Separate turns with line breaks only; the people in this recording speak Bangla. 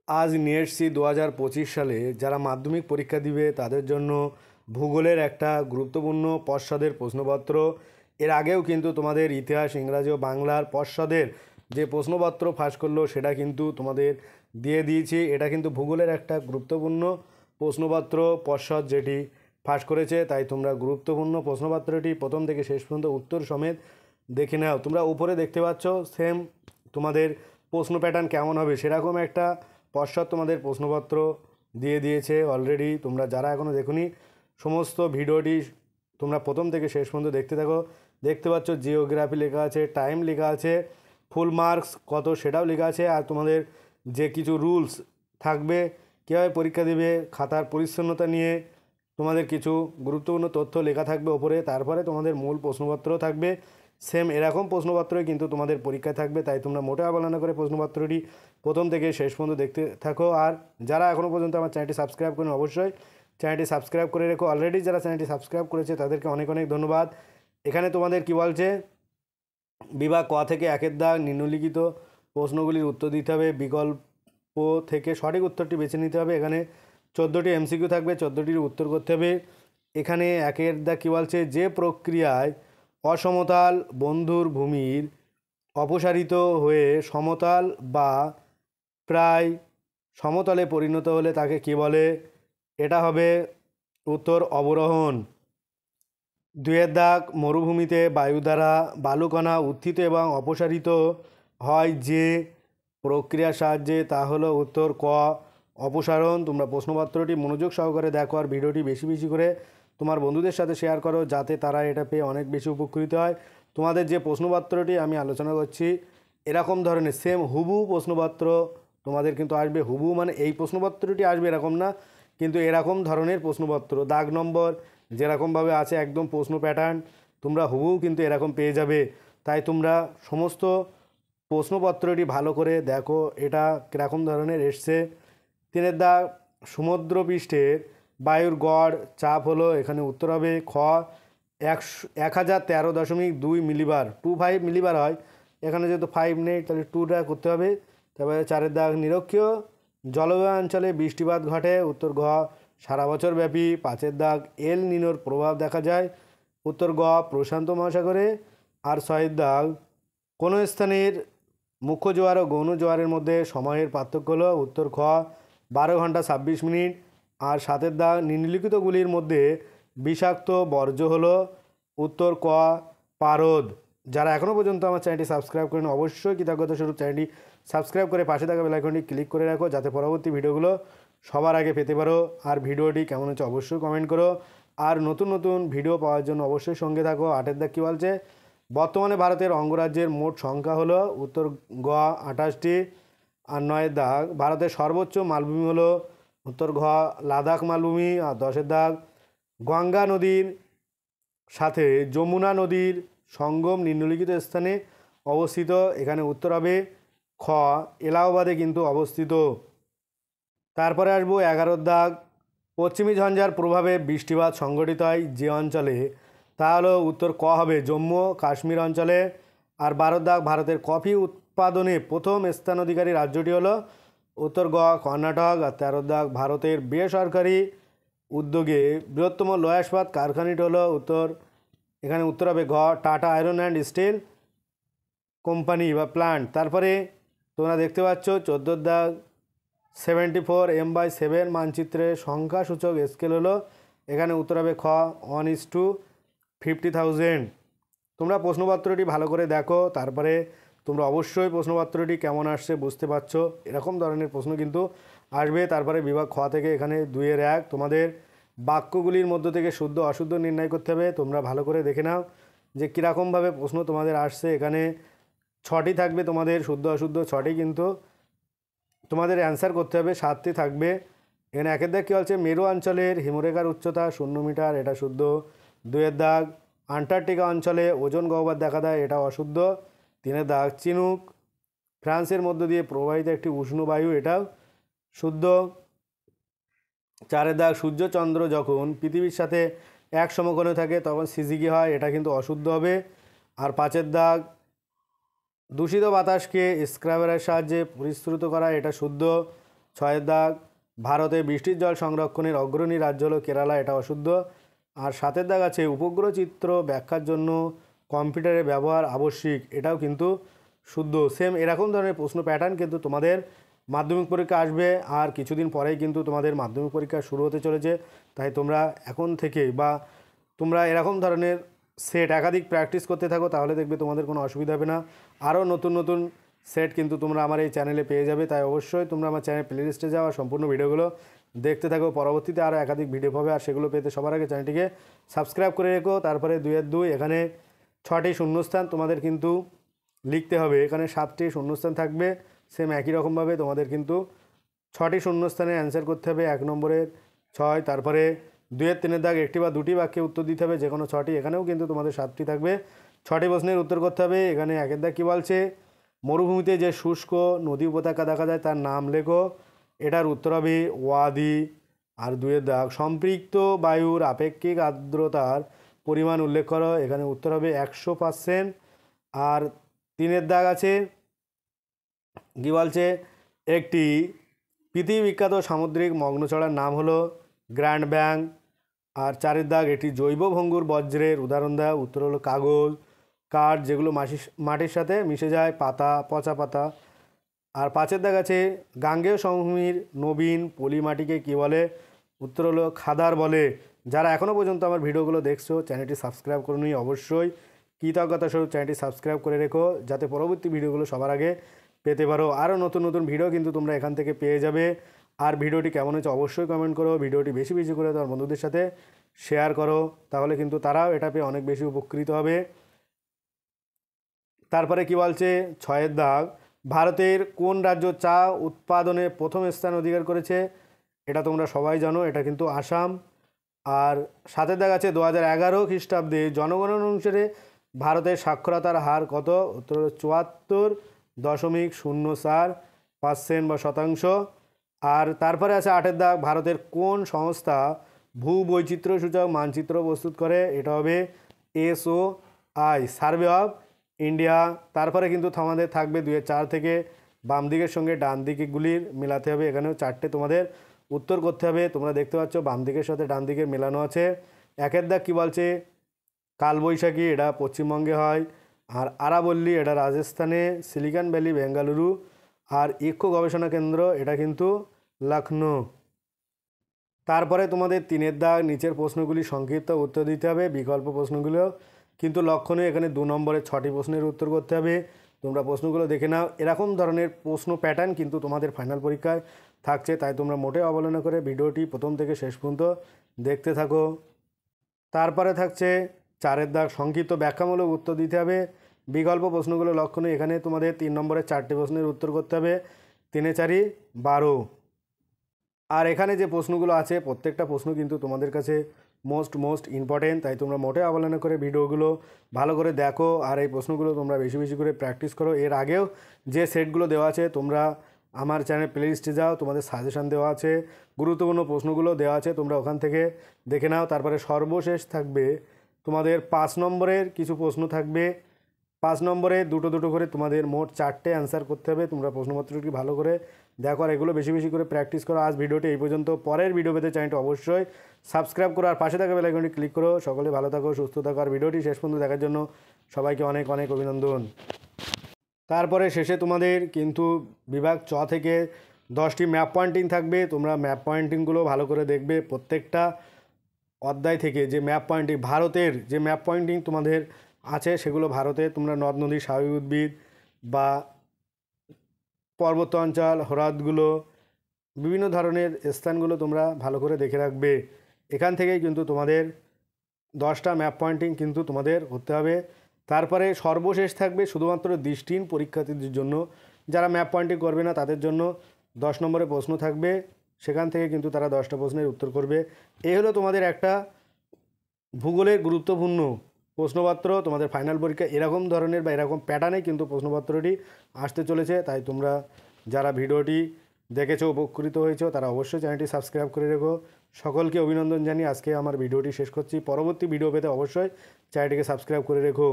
আজ নিয়ে এসেছি 2025 সালে যারা মাধ্যমিক পরীক্ষা দিবে তাদের জন্য ভূগোলের একটা গুরুত্বপূর্ণ পর্ষদের প্রশ্নপত্র। এর আগেও কিন্তু তোমাদের ইতিহাস, ইংরাজি ও বাংলার পর্ষদের যে প্রশ্নপত্র ফাঁস করলো সেটা কিন্তু তোমাদের দিয়ে দিয়েছি। এটা কিন্তু ভূগোলের একটা গুরুত্বপূর্ণ প্রশ্নপত্র পর্ষদ যেটি ফাঁস করেছে, তাই তোমরা গুরুত্বপূর্ণ প্রশ্নপত্রটি প্রথম থেকে শেষ পর্যন্ত উত্তর সমেত দেখে নাও। তোমরা উপরে দেখতে পাচ্ছ সেম তোমাদের প্রশ্ন প্যাটার্ন কেমন হবে সেরকম একটা পর্ষদ তোমাদের প্রশ্নপত্র দিয়ে দিয়েছে অলরেডি। তোমরা যারা এখনও দেখোনি সমস্ত ভিডিওটি তোমরা প্রথম থেকে শেষ পর্যন্ত দেখতে থাকো। দেখতে পাচ্ছ জিওগ্রাফি লেখা আছে, টাইম লেখা আছে, ফুল মার্কস কত সেটাও লেখা আছে, আর তোমাদের যে কিছু রুলস থাকবে কীভাবে পরীক্ষা দেবে খাতার পরিচ্ছন্নতা নিয়ে তোমাদের কিছু গুরুত্বপূর্ণ তথ্য লেখা থাকবে ওপরে। তারপরে তোমাদের মূল প্রশ্নপত্র থাকবে সেম এরকম প্রশ্নপত্রই কিন্তু তোমাদের পরীক্ষায় থাকবে। তাই তোমরা মোটে অবহেলা করে প্রশ্নপত্রটি প্রথম থেকে শেষ পর্যন্ত দেখতে থাকো। আর যারা এখনও পর্যন্ত আমার চ্যানেলটি সাবস্ক্রাইব করেন অবশ্যই চ্যানেলটি সাবস্ক্রাইব করে রেখো। অলরেডি যারা চ্যানেলটি সাবস্ক্রাইব করেছে তাদেরকে অনেক অনেক ধন্যবাদ। এখানে তোমাদের কি বলছে, বিভাগ ক থেকে একের দাগ নিম্নলিখিত প্রশ্নগুলির উত্তর দিতে হবে, বিকল্প থেকে সঠিক উত্তরটি বেছে নিতে হবে। এখানে 14টি এমসিকিউ থাকবে, 14টির উত্তর করতে হবে। এখানে একের দাগ কী বলছে, যে প্রক্রিয়ায় অসমতল বন্ধুর ভূমির অপসারিত হয়ে সমতল বা প্রায় সমতলে পরিণত হলে তাকে কী বলে? এটা হবে উত্তর অবরোহণ। দুয়ের দাগ, মরুভূমিতে বায়ু দ্বারা বালুকণা উত্থিত এবং অপসারিত হয় যে প্রক্রিয়ার সাহায্যে তা হলো উত্তর ক অপসারণ। তোমরা প্রশ্নপত্রটি মনোযোগ সহকারে দেখো আর ভিডিওটি বেশি বেশি করে তোমার বন্ধুদের সাথে শেয়ার করো যাতে তারা এটা পেয়ে অনেক বেশি উপকৃত হয়। তোমাদের যে প্রশ্নপত্রটি আমি আলোচনা করছি এরকম ধরনের সেম হুবহু প্রশ্নপত্র তোমাদের কিন্তু আসবে। হুবহু মানে এই প্রশ্নপত্রটি আসবে এরকম না, কিন্তু এরকম ধরনের প্রশ্নপত্র দাগ নম্বর যেরকমভাবে আছে একদম প্রশ্ন প্যাটার্ন তোমরা হুবহু কিন্তু এরকম পেয়ে যাবে। তাই তোমরা সমস্ত প্রশ্নপত্রটি ভালো করে দেখো এটা কীরকম ধরনের এসছে। তিনের দাগ, সমুদ্রপৃষ্ঠের বায়ুর গড় চাপ হলো, এখানে উত্তর হবে খ 1013.2 মিলিবার, 25 মিলিবার হয়, এখানে যেহেতু 5 নেই তাহলে 2টা করতে হবে। তারপরে চারের দাগ, নিরক্ষীয় জলবায়ু অঞ্চলে বৃষ্টিপাত ঘটে, উত্তর ঘ সারা বছর ব্যাপী। পাঁচের দাগ, এল নিনোর প্রভাব দেখা যায়, উত্তর গ প্রশান্ত মহাসাগরে। আর ছয়ের দাগ, কোনো স্থানের মুখ্য জোয়ার ও গৌণ জোয়ারের মধ্যে সময়ের পার্থক্য হলো, উত্তর খ 12 ঘন্টা 26 মিনিট। আর সাতের দাগ, নিম্নলিখিতগুলির মধ্যে বিষাক্ত বর্জ্য হলো, উত্তর ক পারদ। যারা এখনও পর্যন্ত আমার চ্যানেলটি সাবস্ক্রাইব করেন অবশ্যই কৃতজ্ঞতা স্বরূপ চ্যানেলটি সাবস্ক্রাইব করে পাশে থাকা বেল আইকনটি ক্লিক করে রাখো যাতে পরবর্তী ভিডিওগুলো সবার আগে পেতে পারো। আর ভিডিওটি কেমন হচ্ছে অবশ্যই কমেন্ট করো। আর নতুন নতুন ভিডিও পাওয়ার জন্য অবশ্যই সঙ্গে থাকো। আটের দাগ কী বলছে, বর্তমানে ভারতের অঙ্গরাজ্যের মোট সংখ্যা হলো, উত্তর গ 28টি। আর নয়ের দাগ, ভারতের সর্বোচ্চ মালভূমি হলো, উত্তর ঘ লাদাখ মালভূমি। আর দশের দাগ, গঙ্গা নদীর সাথে যমুনা নদীর সঙ্গম নিম্নলিখিত স্থানে অবস্থিত, এখানে উত্তর হবে খ এলাহাবাদে কিন্তু অবস্থিত। তারপরে আসবো 11 দাগ, পশ্চিমী ঝঞ্ঝার প্রভাবে বৃষ্টিপাত সংঘটিত হয় যে অঞ্চলে, তা হলো উত্তর ক হবে জম্মু কাশ্মীর অঞ্চলে। আর 12 দাগ, ভারতের কফি উৎপাদনে প্রথম স্থান অধিকারী রাজ্যটি হলো, উত্তর গ কর্ণাটক। আর 13 দাগ, ভারতের বেসরকারি উদ্যোগে বৃহত্তম লোহা ইস্পাত কারখানাটি হলো, এখানে উত্তর হবে ঘ tata iron and steel company বা প্ল্যান্ট। তারপরে তোমরা দেখতে পাচ্ছ 14 দাগ, 74 M/7 মানচিত্রের সংখ্যাসূচক স্কেল হলো, এখানে উত্তর হবে খ 1:50,000। তোমরা প্রশ্নপত্রটি ভালো করে দেখো, তারপরে তোমরা অবশ্যই প্রশ্নপত্রটি কেমন আসছে বুঝতে পারছো এরকম ধরনের প্রশ্ন কিন্তু আসবে। তারপরে বিভাগ খ থেকে এখানে 2-এর 1 তোমাদের বাক্যগুলির মধ্য থেকে শুদ্ধ অশুদ্ধ নির্ণয় করতে হবে। তোমরা ভালো করে দেখে নাও যে কীরকমভাবে প্রশ্ন তোমাদের আসছে। এখানে 6টি থাকবে তোমাদের শুদ্ধ অশুদ্ধ, 6টি কিন্তু তোমাদের অ্যান্সার করতে হবে, 7টি থাকবে। এখানে একের দাগ কী বলছে, মেরু অঞ্চলের হিমরেখার উচ্চতা 0 মিটার, এটা শুদ্ধ। 2-এর দাগ, আন্টার্কটিকা অঞ্চলে ওজন গহ্বর দেখা দেয়, এটা অশুদ্ধ। 3-এর দাগ, চিনুক ফ্রান্সের মধ্য দিয়ে প্রবাহিত একটি উষ্ণ বায়ু, এটাও শুদ্ধ। 4-এর দাগ, সূর্য চন্দ্র যখন পৃথিবীর সাথে এক সমকোণে থাকে তখন সিজিকি হয়, এটা কিন্তু অশুদ্ধ হবে। আর 5-এর দাগ, দূষিত বাতাসকে স্ক্রাবারের সাহায্যে পরিশ্রুত করা, এটা শুদ্ধ। ছয়ের দাগ ভারতে বৃষ্টির জল সংরক্ষণের অগ্রণী রাজ্য হলো কেরালা, এটা অশুদ্ধ। আর 7এর দাগ আছে উপগ্রহ চিত্র ব্যাখ্যার জন্য কম্পিউটারের ব্যবহার আবশ্যিক, এটাও কিন্তু শুদ্ধ। সেম এরকম ধরনের প্রশ্ন প্যাটার্ন কিন্তু তোমাদের মাধ্যমিক পরীক্ষা আসবে, আর কিছুদিন পরেই কিন্তু তোমাদের মাধ্যমিক পরীক্ষা শুরু হতে চলেছে। তাই তোমরা এখন থেকে বা তোমরা এরকম ধরনের সেট একাধিক প্র্যাকটিস করতে থাকো, তাহলে দেখবে তোমাদের কোনো অসুবিধা হবে না। আরও নতুন নতুন সেট কিন্তু তোমরা আমার এই চ্যানেলে পেয়ে যাবে। তাই অবশ্যই তোমরা আমার চ্যানেল প্লেলিস্টে যাও আর সম্পূর্ণ ভিডিওগুলো দেখতে থাকো। পরবর্তীতে আরও একাধিক ভিডিও পাবে, আর সেগুলো পেতে সবার আগে চ্যানেলটিকে সাবস্ক্রাইব করে রেখো। তারপরে 2-এর 2 এখানে 6টি শূন্যস্থান তোমাদের কিন্তু লিখতে হবে। এখানে 7টি শূন্যস্থান থাকবে, সেম একই রকমভাবে তোমাদের কিন্তু 6টি শূন্যস্থানে অ্যান্সার করতে হবে। 1 নম্বরের 6, তারপরে 2-এর 3-এর দাগ একটি বা দুটি বাক্যে উত্তর দিতে হবে, যে কোনো 6টি। এখানেও কিন্তু তোমাদের 7টি থাকবে, 6টি প্রশ্নের উত্তর করতে হবে। এখানে 1-এর দাগ কী বলছে, মরুভূমিতে যে শুষ্ক নদী উপত্যকা দেখা যায় তার নাম লেখো, এটার উত্তর হবে ওয়াদি। আর 2-এর দাগ সম্পৃক্ত বায়ুর আপেক্ষিক আর্দ্রতার পরিমাণ উল্লেখ করো, এখানে উত্তর হবে 100%। আর 3-এর দাগ আছে কী বলছে, একটি পৃথিবী বিখ্যাত সামুদ্রিক মগ্নচড়ার নাম হলো গ্র্যান্ড ব্যাং। আর 4-এর দাগ একটি জৈব ভঙ্গুর বজ্রের উদাহরণ দেয়, উত্তর হলো কাগজ, কাঠ যেগুলো মাটির সাথে মিশে যায়, পাতা, পচা পাতা। আর 5-এর দাগ আছে গাঙ্গেয় সমভূমির নবীন পলি মাটিকে কী বলে, উত্তর হলো খাদার বলে। যারা এখনও পর্যন্ত আমার ভিডিওগুলো দেখছো চ্যানেলটি সাবস্ক্রাইব করে নিই, অবশ্যই কৃতজ্ঞতা স্বরূপ চ্যানেলটি সাবস্ক্রাইব করে রেখো, যাতে পরবর্তী ভিডিওগুলো সবার আগে পেতে পারো। আরও নতুন নতুন ভিডিও কিন্তু তোমরা এখান থেকে পেয়ে যাবে। আর ভিডিওটি কেমন হয়েছে অবশ্যই কমেন্ট করো, ভিডিওটি বেশি বেশি করে তোমার বন্ধুদের সাথে শেয়ার করো, তাহলে কিন্তু তারাও এটা পেয়ে অনেক বেশি উপকৃত হবে। তারপরে কি বলছে, 6-এর দাগ ভারতের কোন রাজ্য চা উৎপাদনে প্রথম স্থান অধিকার করেছে, এটা তোমরা সবাই জানো, এটা কিন্তু আসাম। আর 7-এর দাগ আছে 2011 খ্রিস্টাব্দে জনগণনা অনুসারে ভারতের সাক্ষরতার হার কত, উত্তর হলো 74.04% বা শতাংশ। আর তারপরে আছে 8-এর দাগ ভারতের কোন সংস্থা ভূবৈচিত্র্য সূচক মানচিত্র প্রস্তুত করে, এটা হবে SOI, সার্ভে অফ ইন্ডিয়া। তারপরে কিন্তু তোমাদের থাকবে 2-এর 4 থেকে বাম দিকের সঙ্গে ডান দিকগুলির মেলাতে হবে, এখানেও 4টে তোমাদের উত্তর করতে হবে। তোমরা দেখতে পাচ্ছ বাম দিকের সাথে ডান দিকের মেলানো আছে। 1-এর দাগ কী বলছে, কালবৈশাখী এটা পশ্চিমবঙ্গে হয়, আর আরাবল্লী এটা রাজস্থানে, সিলিকন ভ্যালি বেঙ্গালুরু, আর ইকো গবেষণা কেন্দ্র এটা কিন্তু লখনৌ। তারপরে তোমাদের 3-এর দাগ নিচের প্রশ্নগুলি সংক্ষিপ্ত উত্তর দিতে হবে, বিকল্প প্রশ্নগুলো কিন্তু লক্ষণীয়, এখানে 2 নম্বরে 6টি প্রশ্নের উত্তর করতে হবে। তোমরা প্রশ্নগুলো দেখে নাও, এরকম ধরনের প্রশ্ন প্যাটার্ন কিন্তু তোমাদের ফাইনাল পরীক্ষায় থাকছে। তাই তোমরা মোটেও অবহেলা করে ভিডিওটি প্রথম থেকে শেষ পর্যন্ত দেখতে থাকো। তারপরে থাকছে 4-এর দাগ সংক্ষিপ্ত ব্যাখ্যামূলক উত্তর দিতে হবে, বিকল্প প্রশ্নগুলো লক্ষণীয়, এখানে তোমাদের 3 নম্বরে 4টি প্রশ্নের উত্তর করতে হবে, 3 4 12। আর এখানে যে প্রশ্নগুলো আছে প্রত্যেকটা প্রশ্ন কিন্তু তোমাদের কাছে মোস্ট ইম্পর্টেন্ট, তাই তোমরা মোটে অবহেলা করে ভিডিওগুলো ভালো করে দেখো, আর এই প্রশ্নগুলো তোমরা বেশি বেশি করে প্র্যাকটিস করো। এর আগেও যে সেটগুলো দেওয়া আছে তোমরা আমার চ্যানেল প্লেলিস্টে যাও, তোমাদের সাজেশান দেওয়া আছে, গুরুত্বপূর্ণ প্রশ্নগুলো দেওয়া আছে, তোমরা ওখান থেকে দেখে নাও। তারপরে সর্বশেষ থাকবে তোমাদের 5 নম্বরের কিছু প্রশ্ন থাকবে, 5 নম্বরে দুটো দুটো করে তোমাদের মোট 4টে অ্যান্সার করতে হবে। তোমরা প্রশ্নপত্রটি ভালো করে দেখো আর এগুলো বেশি বেশি করে প্র্যাকটিস করো। আজ ভিডিওটি এই পর্যন্ত, পরের ভিডিও পেতে চ্যানেলটি অবশ্যই সাবস্ক্রাইব করো আর পাশে থাকা বেল আইকনটি ক্লিক করো। সকলে ভালো থাকো, সুস্থ থাকো, আর ভিডিওটি শেষ পর্যন্ত দেখার জন্য সবাইকে অনেক অনেক অভিনন্দন। তারপরে শেষে তোমাদের কিন্তু বিভাগ চ থেকে 10টি ম্যাপ পয়েন্টিং থাকবে, তোমরা ম্যাপ পয়েন্টিংগুলো ভালো করে দেখবে। প্রত্যেকটা অধ্যায় থেকে যে ম্যাপ পয়েন্টিং, ভারতের যে ম্যাপ পয়েন্টিং তোমাদের আছে সেগুলো ভারতে তোমরা নদ নদী, স্বাভাবিক উদ্ভিদ বা পর্বত অঞ্চল, হ্রদগুলো, বিভিন্ন ধরনের স্থানগুলো তোমরা ভালো করে দেখে রাখবে। এখান থেকেই কিন্তু তোমাদের 10টা ম্যাপ পয়েন্টিং কিন্তু তোমাদের করতে হবে। তারপরে সর্বশেষ থাকবে শুধুমাত্র দৃষ্টিহীন পরীক্ষার্থীদের জন্য, যারা ম্যাপ পয়েন্টিং করবে না তাদের জন্য 10 নম্বরের প্রশ্ন থাকবে, সেখান থেকে কিন্তু তারা 10টা প্রশ্নের উত্তর করবে। এই হলো তোমাদের একটা ভূগোলের গুরুত্বপূর্ণ প্রশ্নপত্র। তোমাদের ফাইনাল পরীক্ষা এরকম ধরনের বা এরকম প্যাটার্নে কিন্তু প্রশ্নপত্রটি আসতে চলেছে। তাই তোমরা যারা ভিডিওটি দেখেছো, উপকৃত হয়েছো, তারা অবশ্যই চ্যানেলটি সাবস্ক্রাইব করে রেখো। সকলকে অভিনন্দন জানিয়ে আজকে আমার ভিডিওটি শেষ করছি। পরবর্তী ভিডিও পেতে অবশ্যই চ্যানেলটিকে সাবস্ক্রাইব করে রেখো।